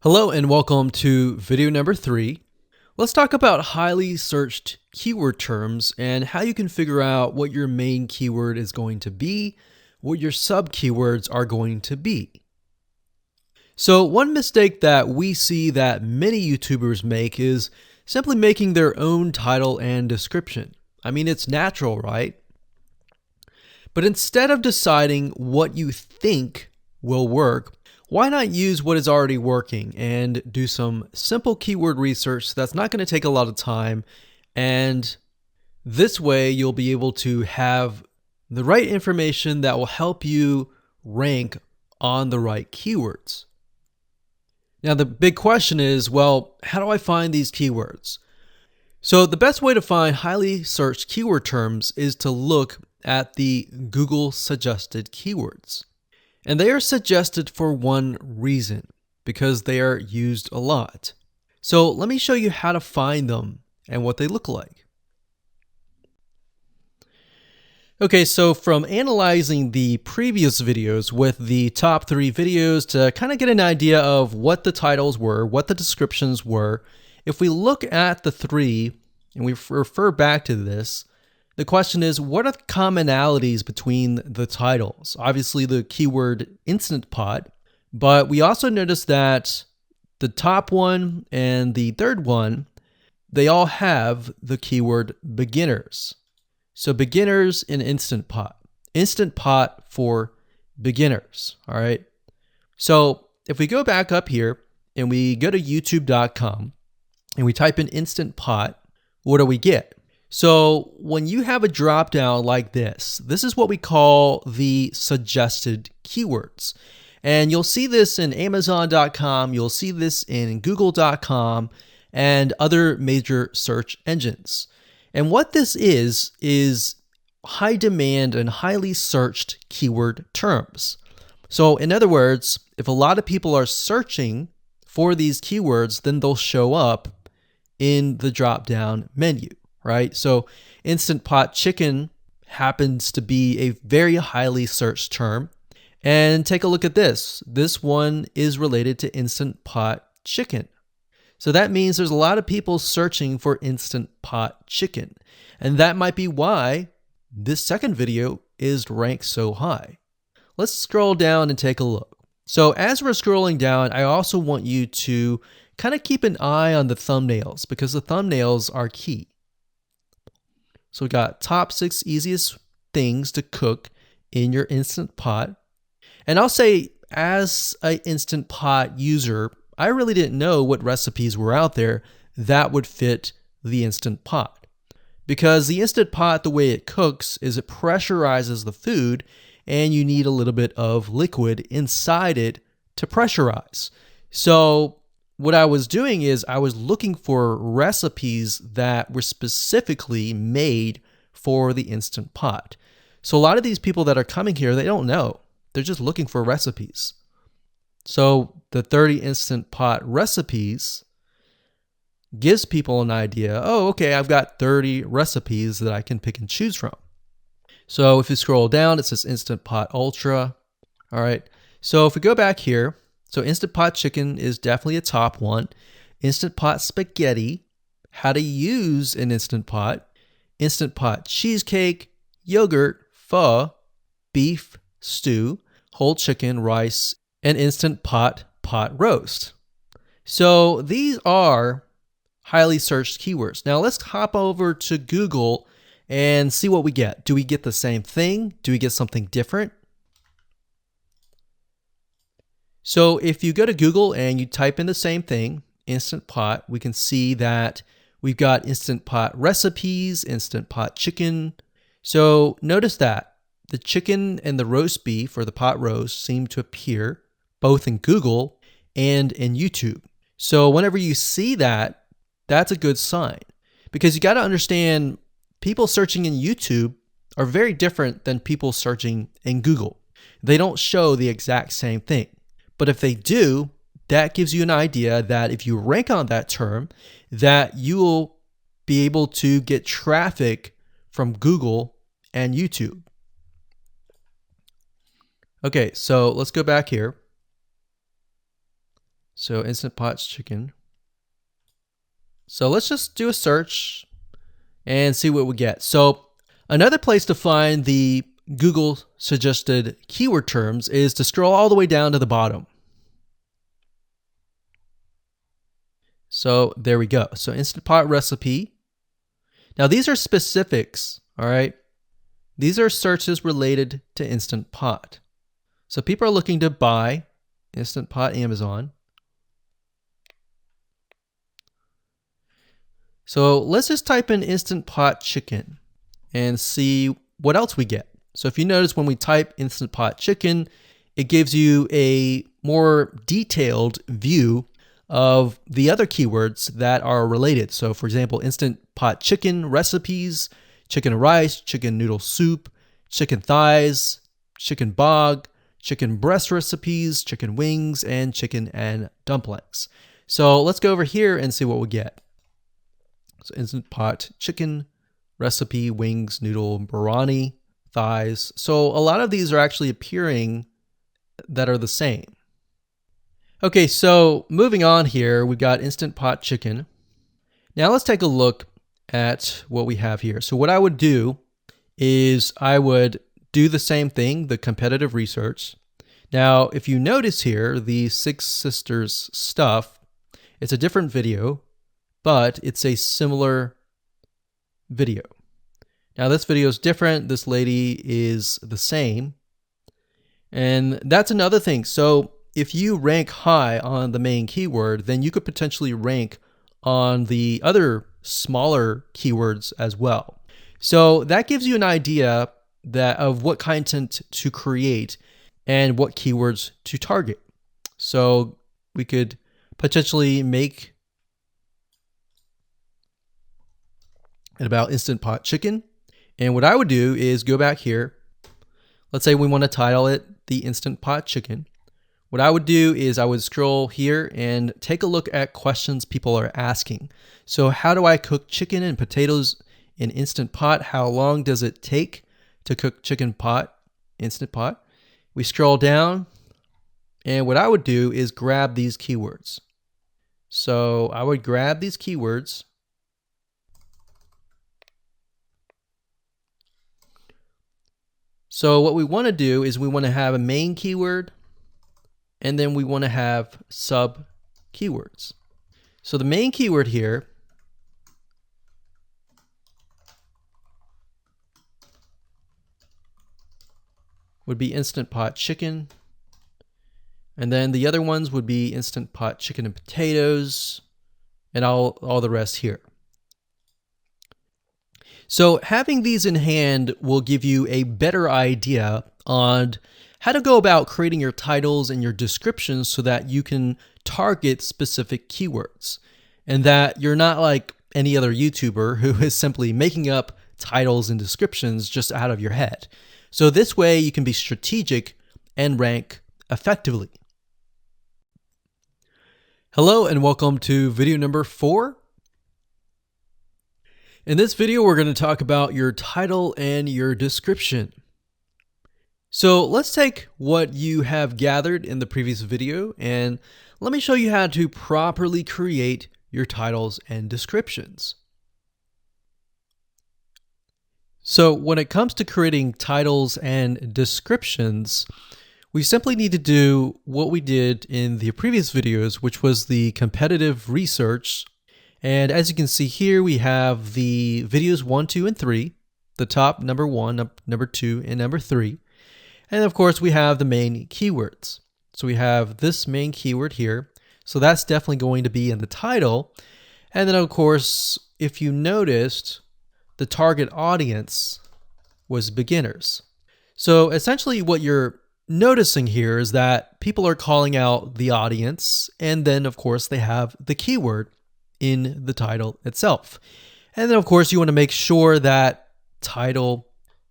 Hello and welcome to video number 3. Let's talk about highly searched keyword terms and how you can figure out what your main keyword is going to be, what your sub keywords are going to be. So one mistake that we see that many YouTubers make is simply making their own title and description. I mean, it's natural, right? But instead of deciding what you think will work, why not use what is already working and do some simple keyword research that's not going to take a lot of time, and this way you'll be able to have the right information that will help you rank on the right keywords. Now the big question is, well, how do I find these keywords? So the best way to find highly searched keyword terms is to look at the Google suggested keywords. And they are suggested for one reason, because they are used a lot. So let me show you how to find them and what they look like. Okay, so from analyzing the previous videos with the top 3 videos to kind of get an idea of what the titles were, what the descriptions were, if we look at the 3 and we refer back to this, the question is, what are the commonalities between the titles? Obviously the keyword Instant Pot, but we also notice that the top one and the third one, they all have the keyword beginners. So beginners in Instant Pot for beginners, all right? So if we go back up here and we go to youtube.com and we type in Instant Pot, what do we get? So when you have a drop down like this is what we call the suggested keywords. And you'll see this in Amazon.com, you'll see this in Google.com and other major search engines. And what this is high demand and highly searched keyword terms. So in other words, if a lot of people are searching for these keywords, then they'll show up in the drop down menu. Right? So Instant Pot chicken happens to be a very highly searched term. And take a look at this. This one is related to Instant Pot chicken. So that means there's a lot of people searching for Instant Pot chicken. And that might be why this second video is ranked so high. Let's scroll down and take a look. So as we're scrolling down, I also want you to kind of keep an eye on the thumbnails, because the thumbnails are key. So we got top 6 easiest things to cook in your Instant Pot. And I'll say, as an Instant Pot user, I really didn't know what recipes were out there that would fit the Instant Pot. Because the Instant Pot, the way it cooks is it pressurizes the food, and you need a little bit of liquid inside it to pressurize. So what I was doing is I was looking for recipes that were specifically made for the Instant Pot. So a lot of these people that are coming here, they don't know. They're just looking for recipes. So the 30 Instant Pot recipes gives people an idea. Oh, okay, I've got 30 recipes that I can pick and choose from. So if you scroll down, it says Instant Pot Ultra. All right. So if we go back here, so Instant Pot chicken is definitely a top one. Instant Pot spaghetti, how to use an Instant Pot. Instant Pot cheesecake, yogurt, pho, beef stew, whole chicken, rice, and Instant Pot pot roast. So these are highly searched keywords. Now let's hop over to Google and see what we get. Do we get the same thing? Do we get something different? So if you go to Google and you type in the same thing, Instant Pot, we can see that we've got Instant Pot recipes, Instant Pot chicken. So notice that the chicken and the roast beef, or the pot roast, seem to appear both in Google and in YouTube. So whenever you see that, that's a good sign, because you got to understand, people searching in YouTube are very different than people searching in Google. They don't show the exact same thing. But if they do, that gives you an idea that if you rank on that term, that you will be able to get traffic from Google and YouTube. Okay, so let's go back here. So Instant Pot chicken. So let's just do a search and see what we get. So another place to find the Google suggested keyword terms is to scroll all the way down to the bottom. So there we go. So Instant Pot recipe. Now these are specifics, all right? These are searches related to Instant Pot. So people are looking to buy Instant Pot Amazon. So let's just type in Instant Pot chicken and see what else we get. So if you notice when we type Instant Pot chicken, it gives you a more detailed view of the other keywords that are related. So for example, Instant Pot chicken recipes, chicken rice, chicken noodle soup, chicken thighs, chicken bog, chicken breast recipes, chicken wings, and chicken and dumplings. So let's go over here and see what we get. So Instant Pot chicken recipe, wings, noodle, biryani, thighs. So a lot of these are actually appearing that are the same. Okay, so moving on here, we've got Instant Pot chicken. Now let's take a look at what we have here. So what I would do is I would do the same thing, the competitive research. Now, if you notice here, the Six Sisters stuff, it's a different video, but it's a similar video. Now this video is different. This lady is the same. And that's another thing. So if you rank high on the main keyword, then you could potentially rank on the other smaller keywords as well. So that gives you an idea of what content to create and what keywords to target. So we could potentially make it about Instant Pot chicken. And what I would do is go back here. Let's say we want to title it the Instant Pot chicken. What I would do is I would scroll here and take a look at questions people are asking. So how do I cook chicken and potatoes in Instant Pot? How long does it take to cook chicken pot, Instant Pot? We scroll down, and what I would do is grab these keywords. So I would grab these keywords. So what we want to do is we want to have a main keyword, and then we want to have sub keywords. So the main keyword here would be Instant Pot chicken. And then the other ones would be Instant Pot chicken and potatoes, and all the rest here. So having these in hand will give you a better idea on how to go about creating your titles and your descriptions so that you can target specific keywords, and that you're not like any other YouTuber who is simply making up titles and descriptions just out of your head. So this way you can be strategic and rank effectively. Hello and welcome to video number 4. In this video, we're going to talk about your title and your description. So let's take what you have gathered in the previous video and let me show you how to properly create your titles and descriptions. So when it comes to creating titles and descriptions, we simply need to do what we did in the previous videos, which was the competitive research. And as you can see here, we have the videos 1, 2, and 3, the top number 1, number 2, and number 3. And of course, we have the main keywords. So we have this main keyword here. So that's definitely going to be in the title. And then of course, if you noticed, the target audience was beginners. So essentially what you're noticing here is that people are calling out the audience, and then of course they have the keyword in the title itself. And then of course you want to make sure that title,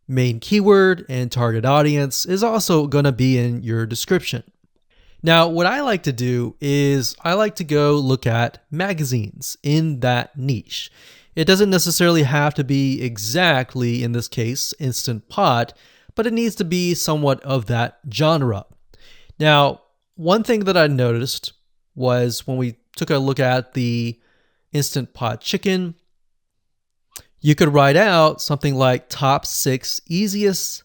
main keyword, and target audience is also going to be in your description. Now what I like to do is I like to go look at magazines in that niche. It doesn't necessarily have to be exactly, in this case, Instant Pot, but it needs to be somewhat of that genre. Now, one thing that I noticed was when we took a look at the Instant Pot Chicken, you could write out something like top 6 easiest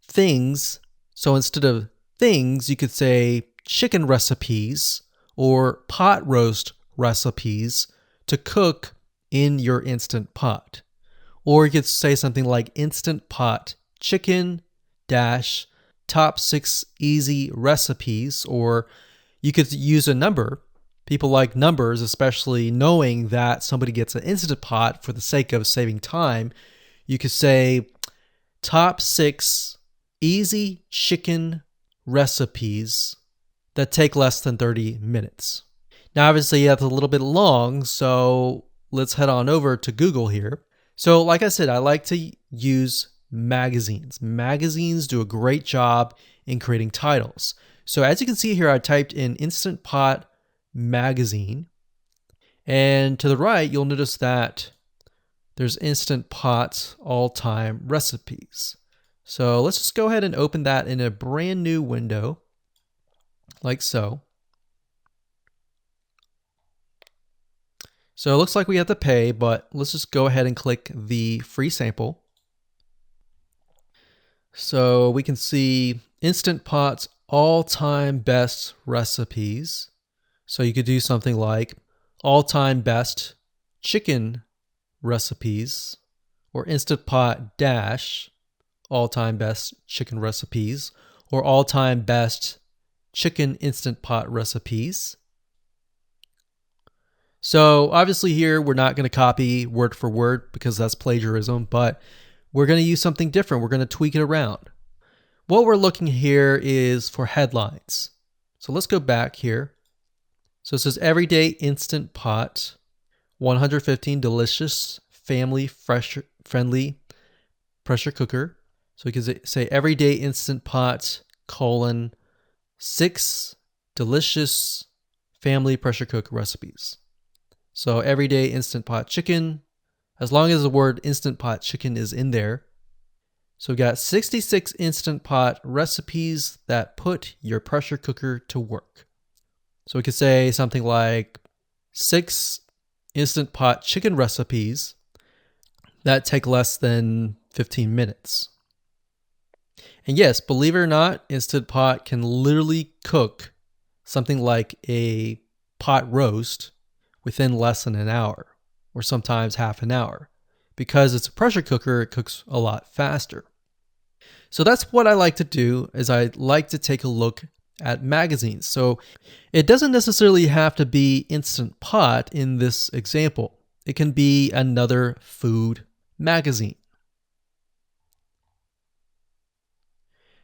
things. So instead of things, you could say chicken recipes or pot roast recipes to cook in your Instant Pot. Or you could say something like Instant Pot Chicken dash top 6 easy recipes, or you could use a number. People like numbers, especially knowing that somebody gets an Instant Pot for the sake of saving time. You could say top 6 easy chicken recipes that take less than 30 minutes. Now, obviously, that's a little bit long, so let's head on over to Google here. So like I said, I like to use magazines. Magazines do a great job in creating titles. So as you can see here, I typed in Instant Pot magazine, and to the right, you'll notice that there's Instant Pot all-time recipes. So let's just go ahead and open that in a brand new window, like so. So it looks like we have to pay, but let's just go ahead and click the free sample. So we can see Instant Pot's all-time best recipes. So you could do something like all-time best chicken recipes, or Instant Pot dash all-time best chicken recipes, or all-time best chicken Instant Pot recipes. So obviously here we're not going to copy word for word because that's plagiarism, but we're going to use something different. We're going to tweak it around. What we're looking here is for headlines. So let's go back here. So it says Everyday Instant Pot, 115 delicious, family friendly pressure cooker. So we can say Everyday Instant Pot, 6 delicious family pressure cook recipes. So Everyday Instant Pot Chicken, as long as the word Instant Pot Chicken is in there. So we got 66 Instant Pot recipes that put your pressure cooker to work. So we could say something like 6 Instant Pot chicken recipes that take less than 15 minutes. And yes, believe it or not, Instant Pot can literally cook something like a pot roast within less than an hour, or sometimes half an hour. Because it's a pressure cooker, it cooks a lot faster. So that's what I like to do, is I like to take a look at magazines. So it doesn't necessarily have to be Instant Pot in this example. It can be another food magazine.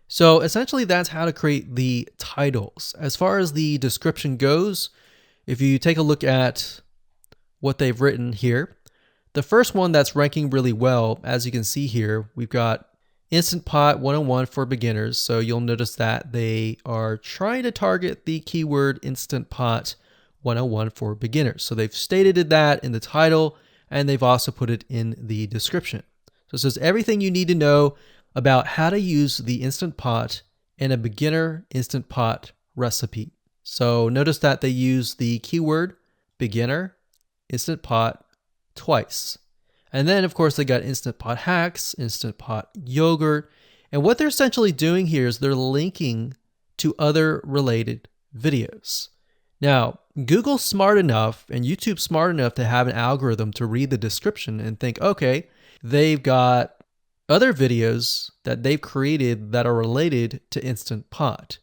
So essentially that's how to create the titles. As far as the description goes, if you take a look at what they've written here, the first one that's ranking really well, as you can see here, we've got Instant Pot 101 for beginners. So you'll notice that they are trying to target the keyword Instant Pot 101 for beginners. So they've stated that in the title, and they've also put it in the description. So it says everything you need to know about how to use the Instant Pot in a beginner Instant Pot recipe. So notice that they use the keyword beginner Instant Pot twice. And then of course they got Instant Pot hacks, Instant Pot yogurt. And what they're essentially doing here is they're linking to other related videos. Now, Google's smart enough and YouTube's smart enough to have an algorithm to read the description and think, okay, they've got other videos that they've created that are related to Instant Pot.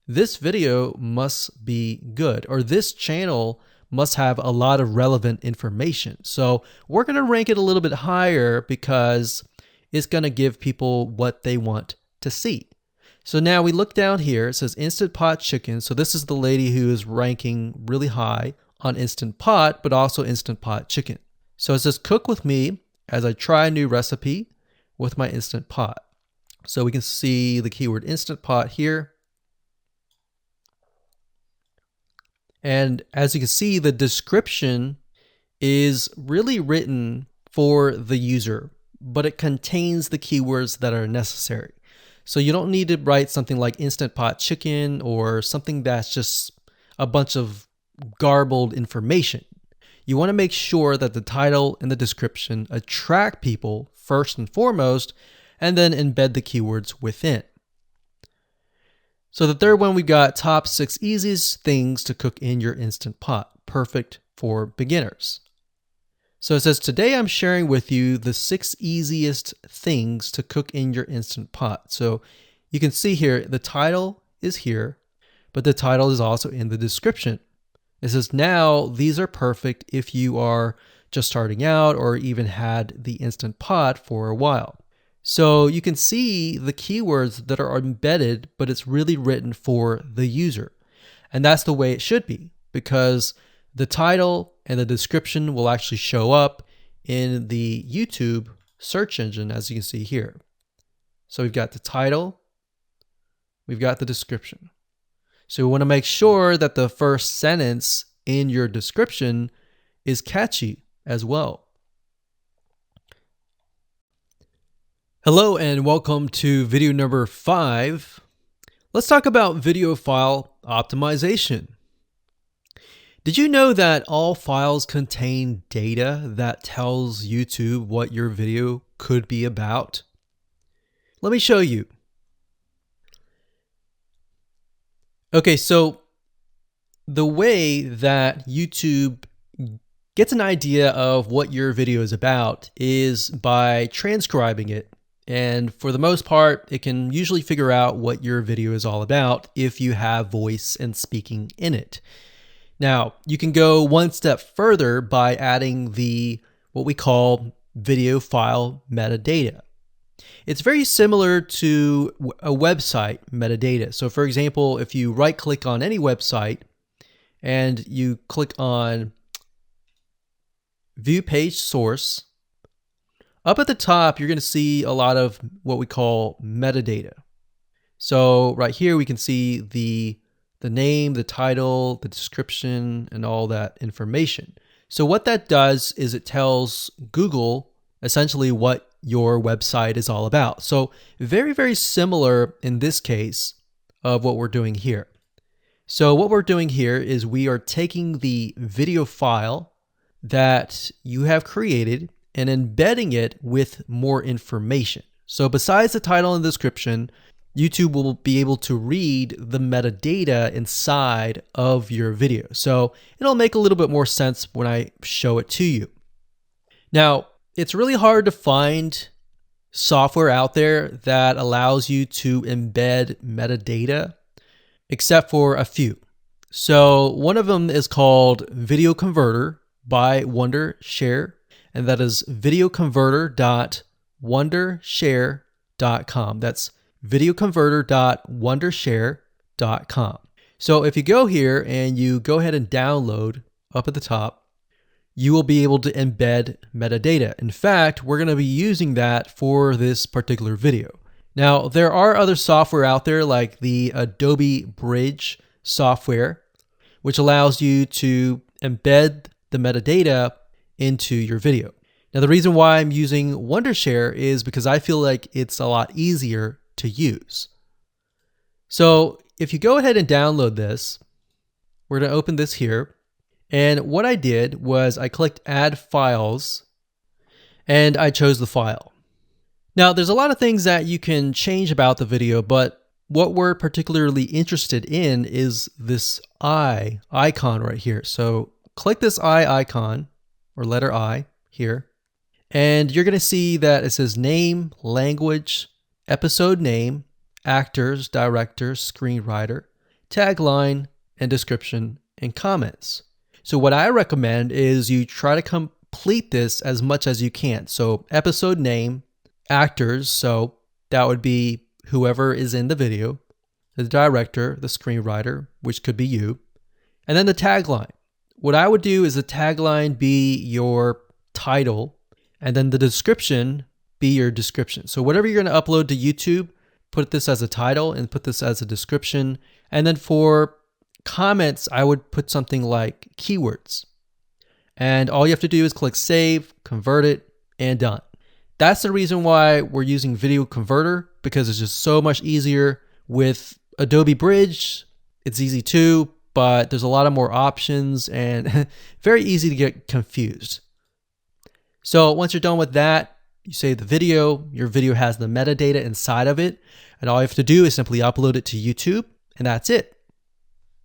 This video must be good, or this channel must have a lot of relevant information. So we're going to rank it a little bit higher because it's going to give people what they want to see. So now we look down here, it says Instant Pot Chicken. So this is the lady who is ranking really high on Instant Pot, but also Instant Pot Chicken. So it says cook with me as I try a new recipe with my Instant Pot. So we can see the keyword Instant Pot here. And as you can see, the description is really written for the user, but it contains the keywords that are necessary. So you don't need to write something like Instant Pot Chicken or something that's just a bunch of garbled information. You want to make sure that the title and the description attract people first and foremost, and then embed the keywords within. So the third one, we've got top 6 easiest things to cook in your Instant Pot, perfect for beginners. So it says, today I'm sharing with you the 6 easiest things to cook in your Instant Pot. So you can see here, the title is here, but the title is also in the description. It says, now these are perfect if you are just starting out or even had the Instant Pot for a while. So you can see the keywords that are embedded, but it's really written for the user. And that's the way it should be, because the title and the description will actually show up in the YouTube search engine, as you can see here. So we've got the title, we've got the description. So we want to make sure that the first sentence in your description is catchy as well. Hello and welcome to video number 5. Let's talk about video file optimization. Did you know that all files contain data that tells YouTube what your video could be about? Let me show you. Okay, so the way that YouTube gets an idea of what your video is about is by transcribing it. And for the most part, it can usually figure out what your video is all about if you have voice and speaking in it. Now, you can go one step further by adding what we call video file metadata. It's very similar to a website metadata. So for example, if you right click on any website and you click on View Page Source, up at the top, you're going to see a lot of what we call metadata. So right here, we can see the name, the title, the description, and all that information. So what that does is it tells Google essentially what your website is all about. So very, very similar in this case of what we're doing here. So what we're doing here is we are taking the video file that you have created and embedding it with more information. So besides the title and description, YouTube will be able to read the metadata inside of your video. So it'll make a little bit more sense when I show it to you. Now, it's really hard to find software out there that allows you to embed metadata, except for a few. So one of them is called Video Converter by Wondershare, and that is videoconverter.wondershare.com. That's videoconverter.wondershare.com. So if you go here and you go ahead and download up at the top, you will be able to embed metadata. In fact, we're going to be using that for this particular video. Now, there are other software out there like the Adobe Bridge software, which allows you to embed the metadata into your video. Now, the reason why I'm using Wondershare is because I feel like it's a lot easier to use. So if you go ahead and download this, we're going to open this here. And what I did was I clicked Add Files and I chose the file. Now, there's a lot of things that you can change about the video, but what we're particularly interested in is this eye icon right here. So click this eye icon or letter I here, and you're going to see that it says name, language, episode name, actors, directors, screenwriter, tagline, and description and comments. So what I recommend is you try to complete this as much as you can. So episode name, actors, so that would be whoever is in the video, the director, the screenwriter, which could be you, and then the tagline. What I would do is the tagline be your title, and then the description be your description. So whatever you're going to upload to YouTube, put this as a title and put this as a description. And then for comments, I would put something like keywords. And all you have to do is click save, convert it, and done. That's the reason why we're using Video Converter, because it's just so much easier. With Adobe Bridge, it's easy too, but there's a lot of more options and very easy to get confused. So once you're done with that, you save the video, your video has the metadata inside of it, and all you have to do is simply upload it to YouTube, and that's it.